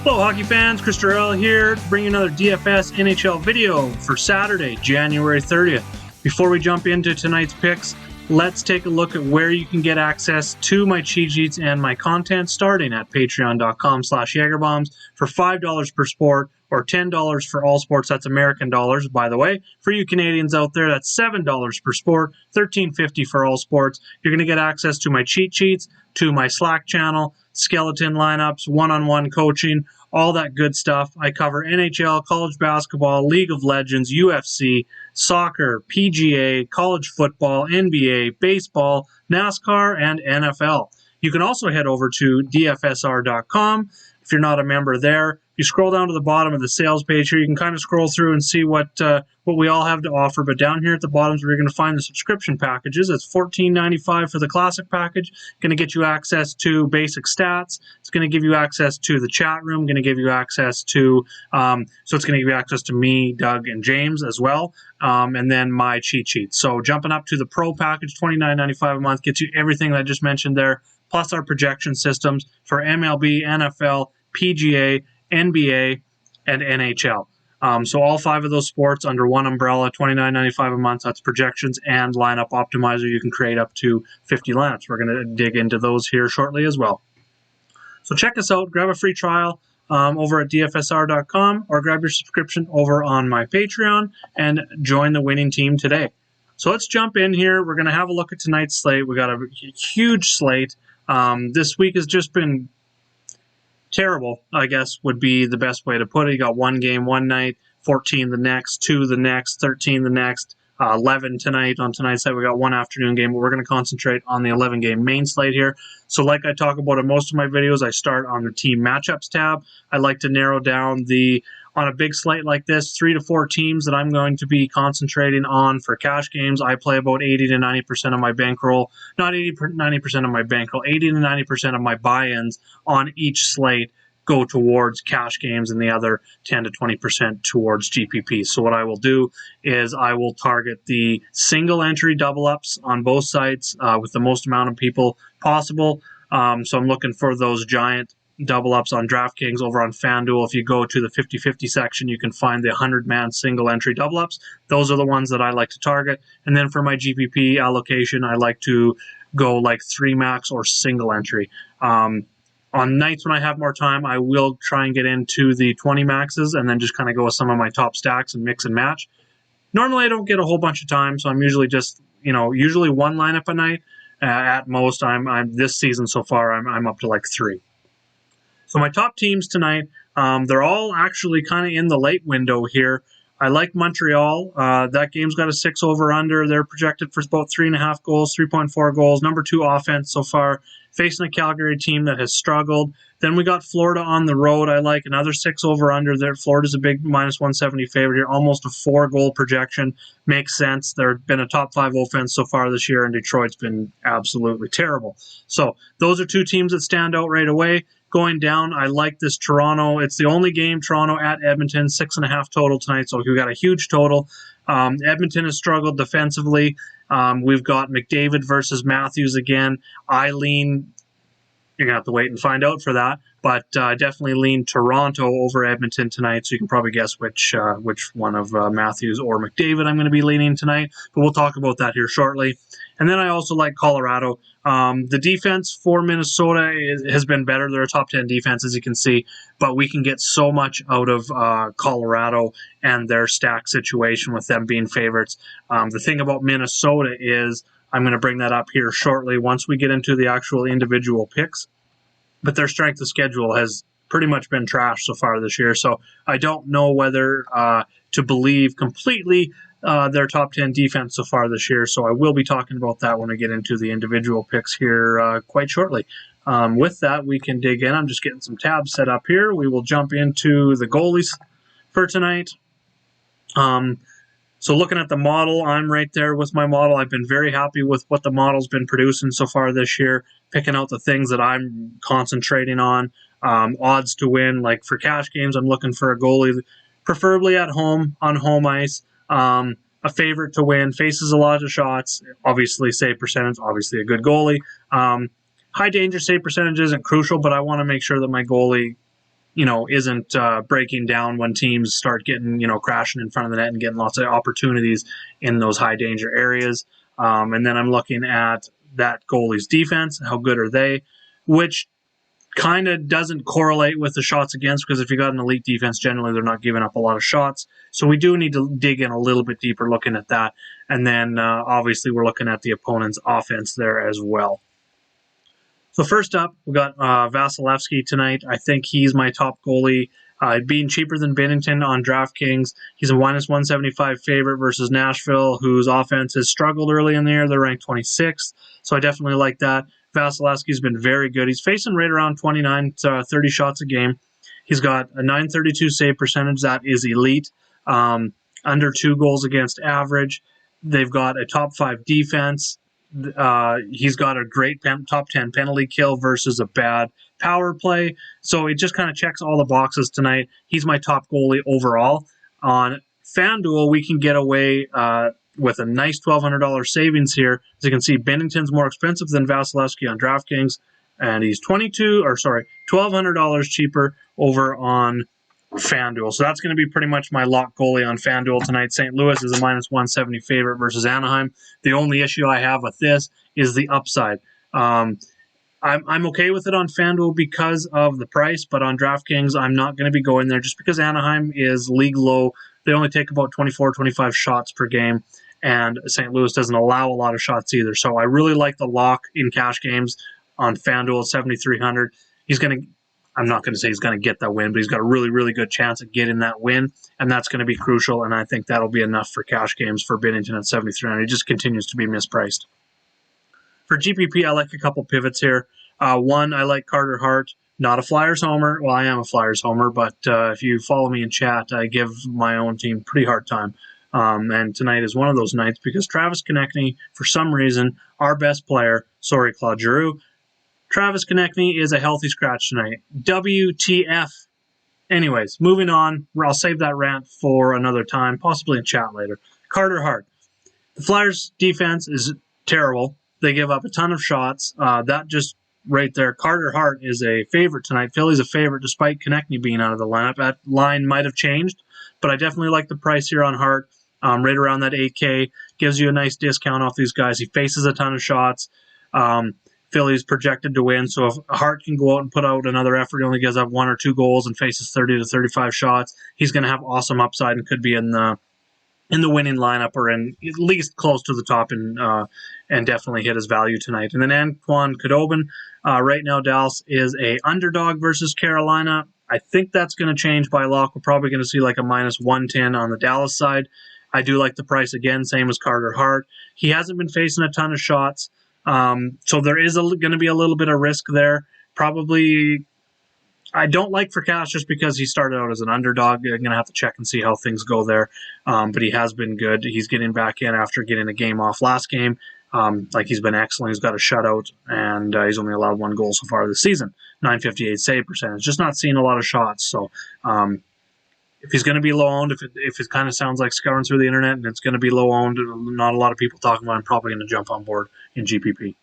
Hello, hockey fans. Chris Durrell here to bring you another DFS NHL video for Saturday, January 30th. Before we jump into tonight's picks, let's take a look at where you can get access to my cheat sheets and my content starting at patreon.com/Jagerbombs for $5 per sport or $10 for all sports. That's American dollars, by the way. For you Canadians out there, that's $7 per sport, $13.50 for all sports. You're going to get access to my cheat sheets, to my Slack channel, skeleton lineups, one-on-one coaching, all that good stuff. I cover NHL, college basketball, League of Legends, UFC, soccer, PGA, college football, NBA, baseball, NASCAR, and NFL. You can also head over to dfsr.com. If you're not a member there, you scroll down to the bottom of the sales page here. You can kind of scroll through and see what we all have to offer. But down here at the bottom is where you're going to find the subscription packages. It's $14.95 for the classic package. Going to get you access to basic stats. It's going to give you access to the chat room. Going to give you access to so it's going to give you access to me, Doug, and James as well. And then my cheat sheets. So jumping up to the pro package, $29.95 a month, gets you everything that I just mentioned there, plus our projection systems for MLB, NFL, PGA, NBA, and NHL. So all 5 of those sports under one umbrella, $29.95 a month. That's projections and lineup optimizer. You can create up to 50 lineups. We're going to dig into those here shortly as well. So check us out. Grab a free trial over at dfsr.com or grab your subscription over on my Patreon and join the winning team today. So let's jump in here. We're going to have a look at tonight's slate. We got a huge slate. This week has just been terrible, I guess, would be the best way to put it. You got 1 game one night, 14 the next, 2 the next, 13 the next, 11 tonight. On tonight's slate, we got 1 afternoon game, but we're going to concentrate on the 11-game main slate here. So like I talk about in most of my videos, I start on the team matchups tab. I like to narrow down on a big slate like this, 3 to 4 teams that I'm going to be concentrating on for cash games. I play about 80 to 90% of my bankroll, not 80 90% of my bankroll, 80 to 90% of my buy-ins on each slate go towards cash games and the other 10 to 20% towards GPP. So what I will do is I will target the single entry double ups on both sites with the most amount of people possible. So I'm looking for those giant double ups on DraftKings. Over on FanDuel, if you go to the 50-50 section, you can find the 100-man single entry double ups. Those are the ones that I like to target. And then for my GPP allocation, I like to go like 3 max or single entry. On nights when I have more time, I will try and get into the 20 maxes and then just kind of go with some of my top stacks and mix and match. Normally I don't get a whole bunch of time, so I'm usually just, usually 1 lineup a night. At most, I'm this season so far, I'm up to like 3. So my top teams tonight, they're all actually kind of in the late window here. I like Montreal. That game's got a 6 over-under. They're projected for about 3.5 goals, 3.4 goals. Number 2 offense so far, facing a Calgary team that has struggled. Then we got Florida on the road. I like another 6 over-under there. Florida's a big minus 170 favorite here. Almost a 4-goal projection. Makes sense. They've been a top 5 offense so far this year, and Detroit's been absolutely terrible. So those are 2 teams that stand out right away. Going down, I like this Toronto. It's the only game, Toronto at Edmonton, 6.5 total tonight, so we got a huge total. Edmonton has struggled defensively. We've got McDavid versus Matthews again. I lean, you're going to have to wait and find out for that, but definitely lean Toronto over Edmonton tonight, so you can probably guess which one of Matthews or McDavid I'm going to be leaning tonight, but we'll talk about that here shortly. And then I also like Colorado. The defense for Minnesota has been better. They're a top 10 defense, as you can see, but we can get so much out of Colorado and their stack situation with them being favorites. The thing about Minnesota is, I'm going to bring that up here shortly once we get into the actual individual picks, but their strength of schedule has pretty much been trash so far this year, so I don't know whether to believe completely their top 10 defense so far this year, so I will be talking about that when we get into the individual picks here quite shortly. With that, we can dig in. I'm just getting some tabs set up here. We will jump into the goalies for tonight. So looking at the model, I'm right there with my model. I've been very happy with what the model's been producing so far this year, picking out the things that I'm concentrating on. Odds to win, like for cash games, I'm looking for a goalie, preferably at home, on home ice. A favorite to win, faces a lot of shots, obviously save percentage, obviously a good goalie. High danger save percentage isn't crucial, but I want to make sure that my goalie isn't breaking down when teams start getting, crashing in front of the net and getting lots of opportunities in those high danger areas. And then I'm looking at that goalie's defense. How good are they? Which kind of doesn't correlate with the shots against, because if you got an elite defense, generally they're not giving up a lot of shots. So we do need to dig in a little bit deeper looking at that. And then obviously we're looking at the opponent's offense there as well. So first up, we got Vasilevsky tonight. I think he's my top goalie. Being cheaper than Binnington on DraftKings. He's a minus 175 favorite versus Nashville, whose offense has struggled early in the year. They're ranked 26th, so I definitely like that. Vasilevsky's been very good. He's facing right around 29 to 30 shots a game. He's got a 932 save percentage. That is elite. Under 2 goals against average. They've got a top 5 defense. He's got a great top 10 penalty kill versus a bad power play. So it just kind of checks all the boxes tonight. He's my top goalie overall. On FanDuel, we can get away with a nice $1,200 savings here. As you can see, Binnington's more expensive than Vasilevsky on DraftKings, and he's $1,200 cheaper over on FanDuel. So that's going to be pretty much my lock goalie on FanDuel tonight. St. Louis is a minus 170 favorite versus Anaheim. The only issue I have with this is the upside. I'm okay with it on FanDuel because of the price, but on DraftKings, I'm not going to be going there just because Anaheim is league low. They only take about 24, 25 shots per game, and St. Louis doesn't allow a lot of shots either. So I really like the lock in cash games on FanDuel at 7,300. I'm not going to say he's going to get that win, but he's got a really, really good chance at getting that win, and that's going to be crucial, and I think that'll be enough for cash games for Binnington at 7,300. He just continues to be mispriced. For GPP, I like a couple pivots here. One, I like Carter Hart, not a Flyers homer. Well, I am a Flyers homer, but if you follow me in chat, I give my own team a pretty hard time. And tonight is one of those nights because Travis Konechny, for some reason, our best player, sorry, Claude Giroux, Travis Konechny is a healthy scratch tonight. WTF. Anyways, moving on. I'll save that rant for another time, possibly in chat later. Carter Hart. The Flyers' defense is terrible. They give up a ton of shots. That just right there. Carter Hart is a favorite tonight. Philly's a favorite despite Konechny being out of the lineup. That line might have changed, but I definitely like the price here on Hart. Right around that 8K. Gives you a nice discount off these guys. He faces a ton of shots. Philly's projected to win, so if Hart can go out and put out another effort, he only gives up 1 or 2 goals and faces 30 to 35 shots, he's going to have awesome upside and could be in the winning lineup or in at least close to the top and definitely hit his value tonight. And then Antoine Khudobin, right now Dallas is a underdog versus Carolina. I think that's going to change by lock. We're probably going to see like a minus 110 on the Dallas side. I do like the price again, same as Carter Hart. He hasn't been facing a ton of shots. So there is going to be a little bit of risk there. Probably, I don't like for cash just because he started out as an underdog. I'm going to have to check and see how things go there. But he has been good. He's getting back in after getting a game off last game. He's been excellent. He's got a shutout, and he's only allowed 1 goal so far this season. 958 save percentage. Just not seeing a lot of shots. So if he's going to be low owned, if it kind of sounds like scouring through the internet and it's going to be low owned, not a lot of people talking about it, I'm probably going to jump on board in GPP.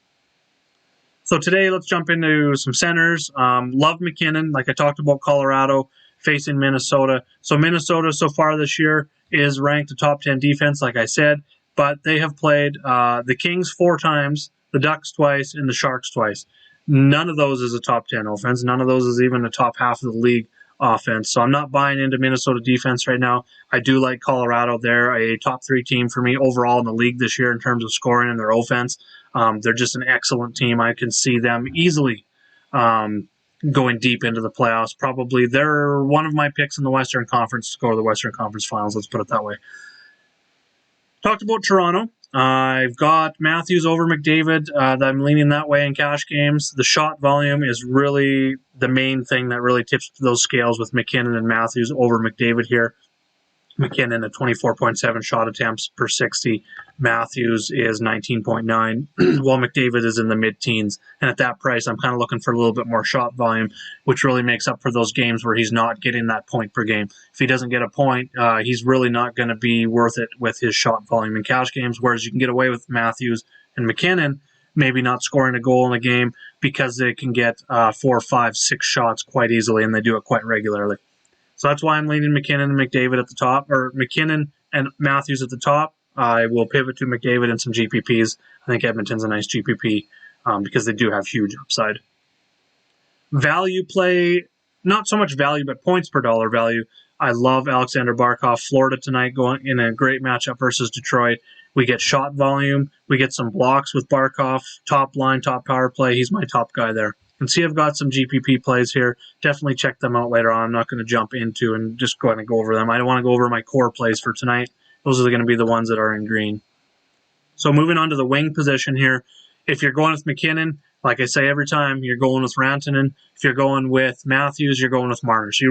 So today, let's jump into some centers. Love McKinnon, like I talked about Colorado, facing Minnesota. So Minnesota so far this year is ranked a top 10 defense, like I said, but they have played the Kings 4 times, the Ducks twice, and the Sharks twice. None of those is a top 10 offense. None of those is even the top half of the league offense. So I'm not buying into Minnesota defense right now. I do like Colorado. They're a top 3 team for me overall in the league this year in terms of scoring and their offense. They're just an excellent team. I can see them easily going deep into the playoffs. Probably they're one of my picks in the Western Conference to go to the Western Conference Finals. Let's put it that way. Talked about Toronto. I've got Matthews over McDavid. I'm leaning that way in cash games. The shot volume is really the main thing that really tips those scales with McKinnon and Matthews over McDavid here. McKinnon at 24.7 shot attempts per 60. Matthews is 19.9, while McDavid is in the mid-teens. And at that price, I'm kind of looking for a little bit more shot volume, which really makes up for those games where he's not getting that point per game. If he doesn't get a point, he's really not going to be worth it with his shot volume in cash games, whereas you can get away with Matthews and McKinnon maybe not scoring a goal in a game because they can get 4, 5, 6 shots quite easily, and they do it quite regularly. So that's why I'm leaning McKinnon and McDavid at the top, or McKinnon and Matthews at the top. I will pivot to McDavid and some GPPs. I think Edmonton's a nice GPP because they do have huge upside. Value play, not so much value, but points per dollar value. I love Alexander Barkov. Florida tonight going in a great matchup versus Detroit. We get shot volume. We get some blocks with Barkov. Top line, top power play. He's my top guy there. And see, I've got some GPP plays here. Definitely check them out later on. I'm not going to jump into and just go ahead and go over them. I want to go over my core plays for tonight. Those are going to be the ones that are in green. So moving on to the wing position here. If you're going with McKinnon, like I say every time, you're going with Rantanen. If you're going with Matthews, you're going with Marner. So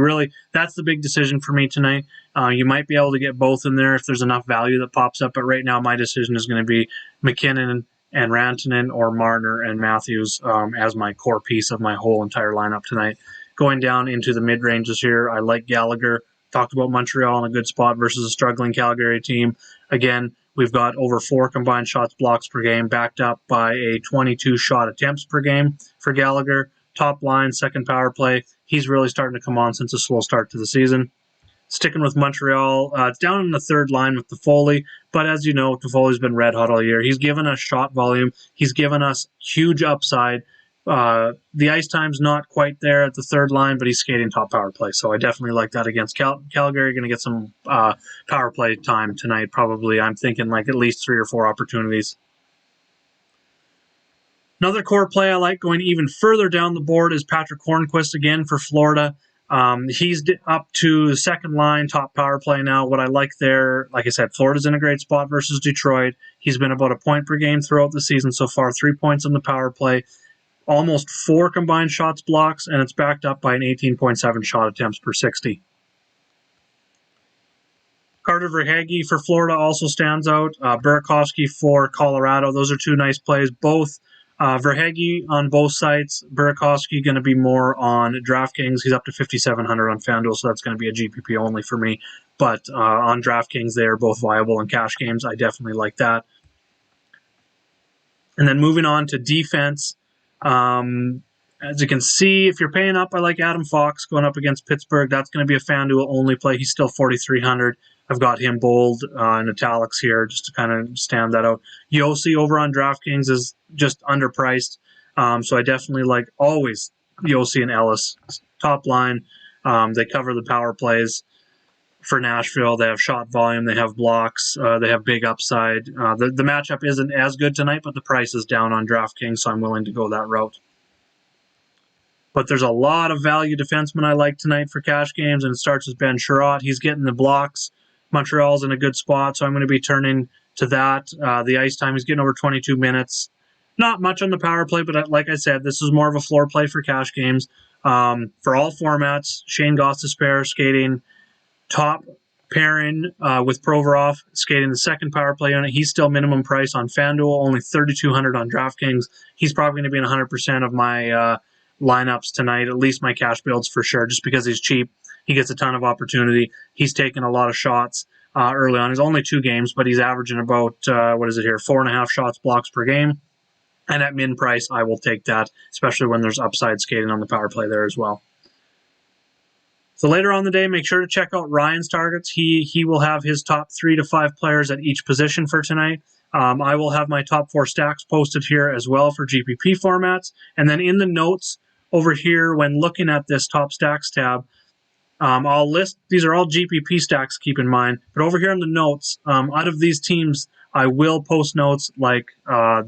that's the big decision for me tonight. You might be able to get both in there if there's enough value that pops up. But right now, my decision is going to be McKinnon and Rantanen or Marner and Matthews as my core piece of my whole entire lineup tonight. Going down into the mid-ranges here, I like Gallagher. Talked about Montreal in a good spot versus a struggling Calgary team. Again, we've got over 4 combined shots blocks per game, backed up by a 22 shot attempts per game for Gallagher. Top line, second power play. He's really starting to come on since a slow start to the season. Sticking with Montreal, it's down in the third line with Toffoli, but as you know, Toffoli's been red hot all year. He's given us shot volume. He's given us huge upside. The ice time's not quite there at the third line, but he's skating top power play, so I definitely like that against Calgary. Going to get some power play time tonight, probably. I'm thinking like at least 3 or 4 opportunities. Another core play I like going even further down the board is Patrick Hornquist again for Florida. He's up to the second line, top power play now. What I like there, like I said, Florida's in a great spot versus Detroit. He's been about a point per game throughout the season so far, 3 points on the power play, almost 4 combined shots blocks, and it's backed up by an 18.7 shot attempts per 60. Carter Verhaeghe for Florida also stands out. Burakovsky for Colorado. Those are 2 nice plays. Both Verhaeghe on both sites. Burakovsky going to be more on DraftKings. He's up to 5,700 on FanDuel, so that's going to be a GPP only for me. But on DraftKings, they are both viable in cash games. I definitely like that. And then moving on to defense. As you can see, if you're paying up, I like Adam Fox going up against Pittsburgh. That's going to be a FanDuel only play. He's still 4,300. I've got him bold in italics here just to kind of stand that out. Yossi over on DraftKings is just underpriced. So I definitely like always Yossi and Ellis. Top line, they cover the power plays for Nashville. They have shot volume. They have blocks. They have big upside. The matchup isn't as good tonight, but the price is down on DraftKings, so I'm willing to go that route. But there's a lot of value defensemen I like tonight for cash games, and it starts with Ben Sherratt. He's getting the blocks. Montreal's in a good spot, so I'm going to be turning to that. The ice time, he's getting over 22 minutes. Not much on the power play, but like I said, this is more of a floor play for cash games. For all formats, Shane Gostisbehere skating top pairing with Provorov, skating the second power play unit. He's still minimum price on FanDuel, only 3,200 on DraftKings. He's probably going to be in 100% of my lineups tonight, at least my cash builds for sure, just because he's cheap. He gets a ton of opportunity. He's taken a lot of shots early on. He's only 2 games, but he's averaging about, 4.5 shots blocks per game. And at min price, I will take that, especially when there's upside skating on the power play there as well. So later on the day, make sure to check out Ryan's targets. He will have his top 3 to 5 players at each position for tonight. I will have my top 4 stacks posted here as well for GPP formats. And then in the notes over here, when looking at this top stacks tab, I'll list, these are all GPP stacks, keep in mind, but over here in the notes, out of these teams, I will post notes like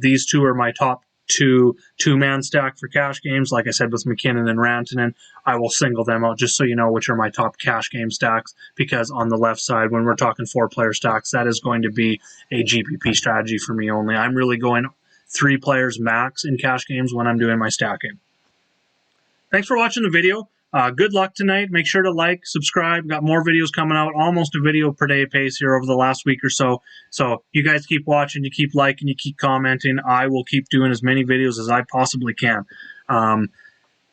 these 2 are my top 2-man stack for cash games. Like I said, with McKinnon and Rantanen, I will single them out just so you know which are my top cash game stacks, because on the left side, when we're talking 4-player stacks, that is going to be a GPP strategy for me only. I'm really going 3 players max in cash games when I'm doing my stacking. Thanks for watching the video. Good luck tonight. Make sure to like, subscribe. Got more videos coming out, almost a video per day pace here over the last week or so. So you guys keep watching, you keep liking, you keep commenting. I will keep doing as many videos as I possibly can. And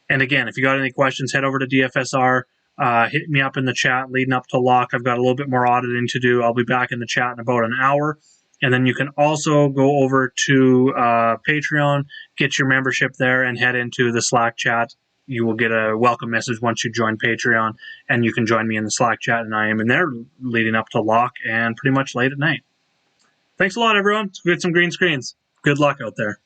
again, if you got any questions, head over to DFSR. Hit me up in the chat leading up to lock. I've got a little bit more auditing to do. I'll be back in the chat in about an hour. And then you can also go over to Patreon, get your membership there, and head into the Slack chat. You will get a welcome message once you join Patreon, and you can join me in the Slack chat, and I am in there leading up to lock and pretty much late at night. Thanks a lot, everyone. Let's get some green screens. Good luck out there.